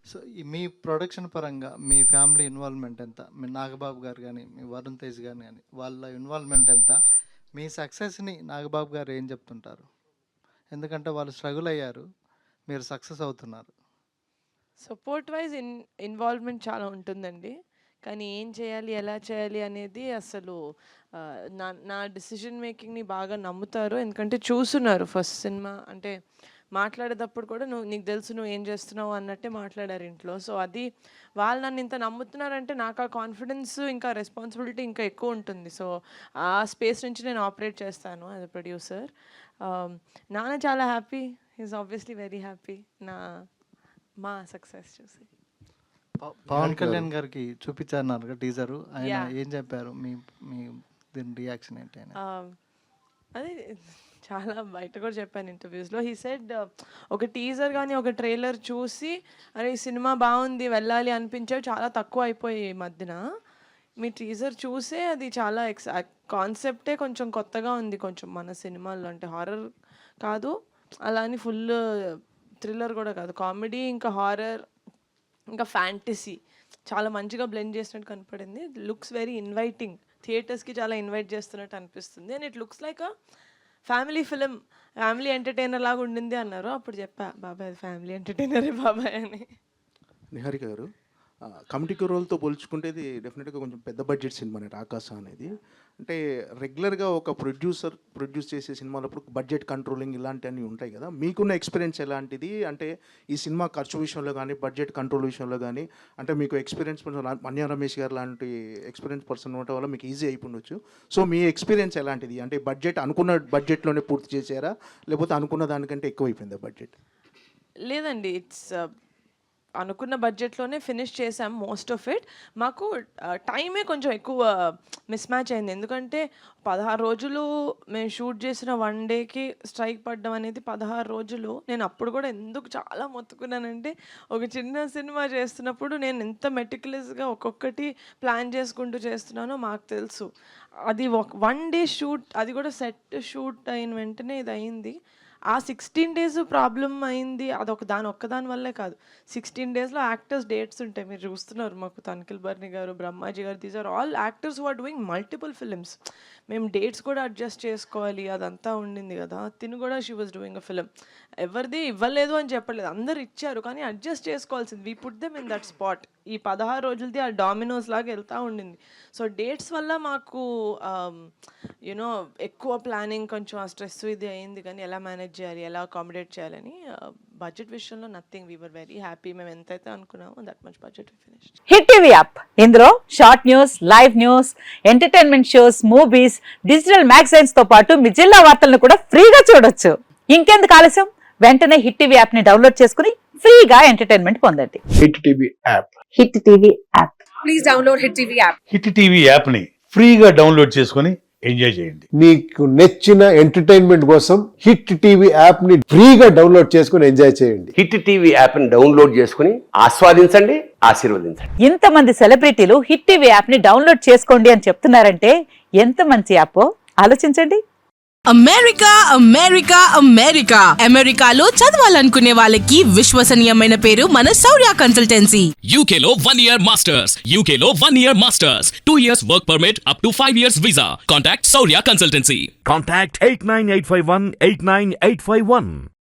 So మీ production పరంగా మీ family involvement ఎంత? మీ నాగబాబు గారు కానీ, మీ వరుణ్ తేజ్ గారు కానీ వాళ్ళ ఇన్వాల్వ్మెంట్ ఎంత? మీ సక్సెస్ని నాగబాబు గారు ఏం చెప్తుంటారు? ఎందుకంటే వాళ్ళు స్ట్రగుల్ అయ్యారు, మీరు సక్సెస్ అవుతున్నారు. సపోర్ట్ వైజ్ ఇన్వాల్వ్మెంట్ చాలా ఉంటుందండి. కానీ ఏం చేయాలి, ఎలా చేయాలి అనేది అసలు నా నా డెసిషన్ మేకింగ్ని బాగా నమ్ముతారు. ఎందుకంటే చూస్తున్నారు ఫస్ట్ సినిమా అంటే మాట్లాడేటప్పుడు కూడా నీకు తెలుసు నువ్వు ఏం చేస్తున్నావు అన్నట్టే మాట్లాడారు ఇంట్లో. సో అది వాళ్ళు నన్ను ఇంత నమ్ముతున్నారంటే నాకు ఆ కాన్ఫిడెన్స్ ఇంకా రెస్పాన్సిబిలిటీ ఇంకా ఎక్కువ ఉంటుంది. సో ఆ స్పేస్ నుంచి నేను ఆపరేట్ చేస్తాను యాజ్ అ ప్రొడ్యూసర్. నాన్న చాలా happy, is obviously very happy మా సక్సెస్ చూసి. పవన్ కళ్యాణ్ గారికి చూపించారు టీజరు, ఆయన ఏం చెప్పారు? మీ మీ దీని రియాక్షన్ ఏంటి? అదే చాలా బయట కూడా చెప్పాను ఇంటర్వ్యూస్లో. హీ సెడ్ ఒక టీజర్ కానీ ఒక ట్రైలర్ చూసి అరే ఈ సినిమా బాగుంది వెళ్ళాలి అనిపించేవి చాలా తక్కువ అయిపోయాయి ఈ మధ్యన. మీ టీజర్ చూసే అది చాలా కాన్సెప్టే కొంచెం కొత్తగా ఉంది కొంచెం మన సినిమాల్లో. అంటే హారర్ కాదు, అలా అని ఫుల్ థ్రిల్లర్ కూడా కాదు, కామెడీ ఇంకా హారర్ ఇంకా ఫ్యాంటసీ చాలా మంచిగా బ్లెండ్ చేసినట్టు కనపడింది. లుక్స్ వెరీ ఇన్వైటింగ్, థియేటర్స్కి చాలా ఇన్వైట్ చేస్తున్నట్టు అనిపిస్తుంది. And it looks like a family film, family entertainer లాగా ఉండింది అన్నారు. అప్పుడు చెప్పా బాబాయ్ అది ఫ్యామిలీ ఎంటర్టైనరే బాబాయ్ అని. నిహారిక గారు, కమిటీ రోల్తో పోల్చుకుంటే ఇది డెఫినెట్గా కొంచెం పెద్ద బడ్జెట్ సినిమా అనేది ఆకాశ అనేది. అంటే రెగ్యులర్గా ఒక ప్రొడ్యూస్ చేసే సినిమాలప్పుడు బడ్జెట్ కంట్రోలింగ్ ఇలాంటివన్నీ ఉంటాయి కదా, మీకున్న ఎక్స్పీరియన్స్ ఎలాంటిది? అంటే ఈ సినిమా ఖర్చు విషయంలో కానీ బడ్జెట్ కంట్రోల్ విషయంలో కానీ, అంటే మీకు ఎక్స్పీరియన్స్ పర్సన్ మన్య రమేష్ గారు లాంటి ఎక్స్పీరియన్స్ పర్సన్ ఉండటం వల్ల మీకు ఈజీ అయిపోవచ్చు. సో మీ ఎక్స్పీరియన్స్ ఎలాంటిది? అంటే బడ్జెట్ అనుకున్న బడ్జెట్లోనే పూర్తి చేశారా, లేకపోతే అనుకున్న దానికంటే ఎక్కువ అయిపోయిందా బడ్జెట్? లేదండి, ఇట్స్ అనుకున్న బడ్జెట్లోనే ఫినిష్ చేసాం మోస్ట్ ఆఫ్ ఇట్. మాకు టైమే కొంచెం ఎక్కువ మిస్ మ్యాచ్ అయింది. ఎందుకంటే 16 రోజులు మేము షూట్ చేసిన 1 డేకి స్ట్రైక్ పడ్డం అనేది 16 రోజులు. నేను అప్పుడు కూడా ఎందుకు చాలా మొత్తుకున్నానంటే, ఒక చిన్న సినిమా చేస్తున్నప్పుడు నేను ఎంత మెటిక్యులస్గా ఒక్కొక్కటి ప్లాన్ చేసుకుంటూ చేస్తున్నానో మాకు తెలుసు. అది 1 డే షూట్, అది కూడా సెట్ షూట్ అయిన వెంటనే ఇది అయింది. ఆ 16 డేస్ ప్రాబ్లం అయింది, అదొక ఒక్కదాని వల్లే కాదు. 16 డేస్లో యాక్టర్స్ డేట్స్ ఉంటాయి, మీరు చూస్తున్నారు. మాకు తనిఖిల్ బర్ని గారు, బ్రహ్మాజీ గారు, these are all actors who are doing multiple films. మేము డేట్స్ కూడా అడ్జస్ట్ చేసుకోవాలి, అదంతా ఉండింది కదా. తిను కూడా she was doing a film. ఎవరిది ఇవ్వలేదు అని చెప్పలేదు, అందరు ఇచ్చారు, కానీ అడ్జస్ట్ చేసుకోవాల్సింది. We put them in that spot. ఈ 16 రోజులది ఆ డామినోస్ లాగా వెళ్తూ ఉండింది. సో డేట్స్ వల్ల మాకు యూనో ఎక్కువ ప్లానింగ్, కొంచెం ఆ స్ట్రెస్ ఇది అయింది. కానీ ఎలా మేనేజ్ చేయాలి, ఎలా అకామిడేట్ చేయాలని బడ్జెట్ విషయంలో nothing, we were very happy. మేము ఎంతైతే అనుకున్నామో that much budget we finished. Hit TV app, ఇందులో short news, live news, entertainment shows, movies, digital magazines తో పాటు మీ జిల్లా వార్తలను కూడా ఫ్రీగా చూడొచ్చు. ఇంకెందుకు ఆలస్యం, వెంటనే హిట్ టీవీ యాప్ ని డౌన్లోడ్ చేసుకుని ఫ్రీగా ఎంటర్టైన్మెంట్ పొందండి. Hit TV app, hit TV app, please download hit TV app. Hit TV app ని ఫ్రీగా డౌన్లోడ్ చేసుకుని ఎంజాయ్ చేయండి. మీకు నచ్చిన ఎంటర్టైన్మెంట్ కోసం హిట్ టీవీ యాప్ ని ఫ్రీగా డౌన్లోడ్ చేసుకుని ఎంజాయ్ చేయండి. హిట్ టీవీ యాప్ ని డౌన్లోడ్ చేసుకుని ఆస్వాదించండి, ఆశీర్వదించండి. ఇంతమంది సెలబ్రిటీలు హిట్ టీవీ యాప్ ని డౌన్లోడ్ చేసుకోండి అని చెప్తున్నారంటే ఎంత మంచి యాప్ ఆలోచించండి. అమెరికా అమెరికా అమెరికా అమెరికాలో చదవాలనుకునే వాళ్ళకి విశ్వసనీయమైన పేరు మన శౌర్య కన్సల్టెన్సీ. UK లో 1 year masters, UK లో 1 year masters, 2 years work permit up to 5 years visa. Contact Saurya Consultancy. Contact 89851 89851.